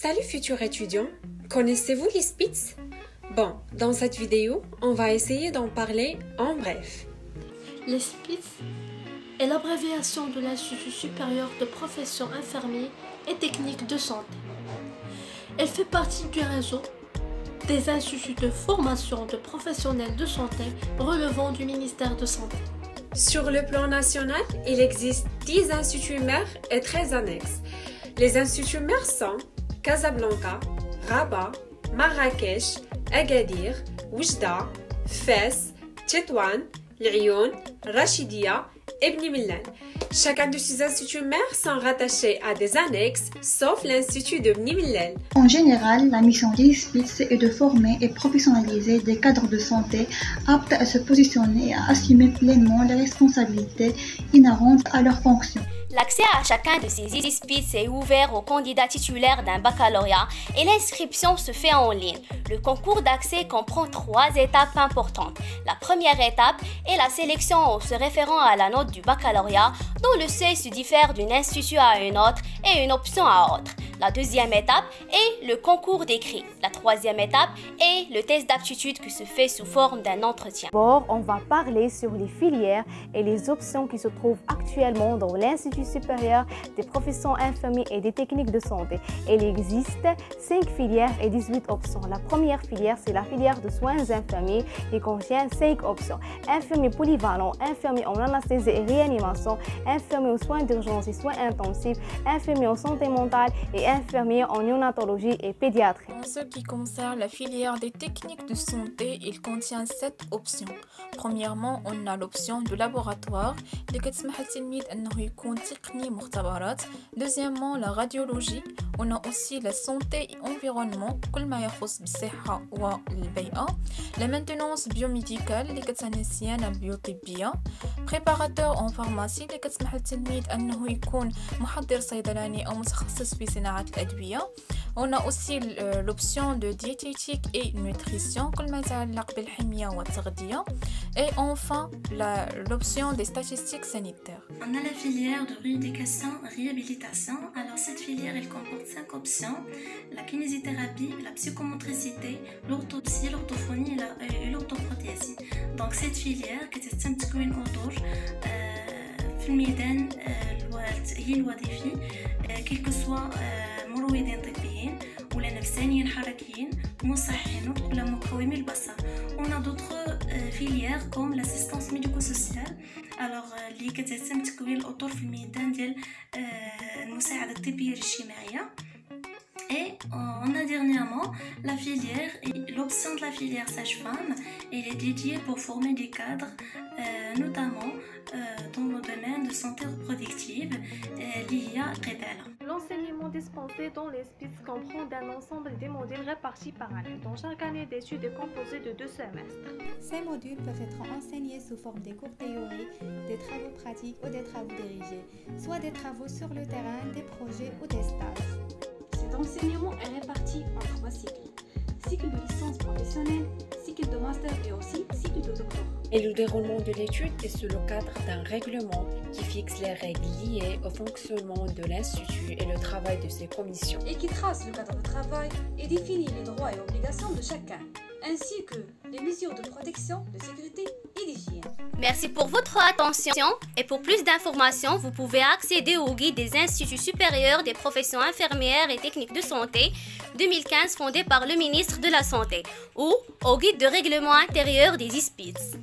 Salut futurs étudiants, connaissez-vous les SPITZ? Bon, dans cette vidéo, on va essayer d'en parler en bref. Les SPITZ est l'abréviation de l'Institut supérieur de profession infirmier et technique de santé. Elle fait partie du réseau des instituts de formation de professionnels de santé relevant du ministère de Santé. Sur le plan national, il existe 10 instituts mères et 13 annexes. Les instituts mères sont Casablanca, Rabat, Marrakech, Agadir, Oujda, Fès, Tétouan, Lyon, Rachidia et Bni Mellal. Chacun de ces instituts mères sont rattachés à des annexes, sauf l'Institut de Bni Mellal. En général, la mission des SPITZ est de former et professionnaliser des cadres de santé aptes à se positionner et à assumer pleinement les responsabilités inhérentes à leurs fonctions. L'accès à chacun de ces SPITZ est ouvert aux candidats titulaires d'un baccalauréat et l'inscription se fait en ligne. Le concours d'accès comprend 3 étapes importantes. La première étape est la sélection en se référant à la note du baccalauréat, dont le seuil se diffère d'un institut à une autre et une option à autre. La deuxième étape est le concours d'écrit. La troisième étape est le test d'aptitude qui se fait sous forme d'un entretien. D'abord, on va parler sur les filières et les options qui se trouvent actuellement dans l'Institut supérieur des professions infirmières et des techniques de santé. Il existe 5 filières et 18 options. La première filière, c'est la filière de soins infirmiers qui contient 5 options. Infirmier polyvalent, infirmier en anesthésie et réanimation, infirmier aux soins d'urgence et soins intensifs, infirmier en santé mentale et infirmier en néonatologie et pédiatrie. En ce qui concerne la filière des techniques de santé, il contient 7 options. Premièrement, on a l'option de laboratoire اللي كتسمح للتلميذ انه يكون تقني مختبرات. Deuxièmement, la radiologie. On a aussi la santé et environnement, كل ما يخص بالصحة والبيئة. La maintenance biomédicale اللي كتعني الصيانة البيوطبية. Préparateur en pharmacie اللي كتسمح للتلميذ انه يكون محضر صيدلاني او متخصص في صناعة الأدوية. On a aussi l'option de diététique et nutrition كل ما يتعلق بالحمية والتغذية. Et enfin, l'option des statistiques sanitaires. On a la filière de rééducation-réhabilitation. Alors cette filière, elle comporte 5 options. La kinésithérapie, la psychomotricité, l'orthopsie, l'orthophonie et l'orthoprothèse. Donc cette filière qui تتمتكن autour في الميدان هي الوظيفي كل que soit مروضين طبيين ولا نفسانيين حركيين مصحين ولا مقومي البصر. On a d'autres filières comme l'assistance médico-sociale. Alors اللي كتهتم بتكوين الاطر في الميدان ديال المساعده الطبيه الاجتماعيه. Et on a dernièrement la filière, l'option de la filière sage-femme. Elle est dédiée pour former des cadres, notamment dans le domaine de santé reproductive, l'IA Qedala. L'enseignement dispensé dans les SPITZ comprend d'un ensemble des modules répartis par année, dont chaque année d'études est composée de 2 semestres. Ces modules peuvent être enseignés sous forme des cours théoriques, des travaux pratiques ou des travaux dirigés, soit des travaux sur le terrain, des projets ou des stages. Cet enseignement est réparti en 3 cycles. Cycle de licence professionnelle, cycle de master et aussi cycle de doctorat. Et le déroulement de l'étude est sous le cadre d'un règlement qui fixe les règles liées au fonctionnement de l'Institut et le travail de ses commissions. Et qui trace le cadre de travail et définit les droits et obligations de chacun, ainsi que les mesures de protection, de sécurité et d'hygiène. Merci pour votre attention et pour plus d'informations, vous pouvez accéder au guide des instituts supérieurs des professions infirmières et techniques de santé 2015 fondé par le ministre de la Santé ou au guide de règlement intérieur des SPITZ.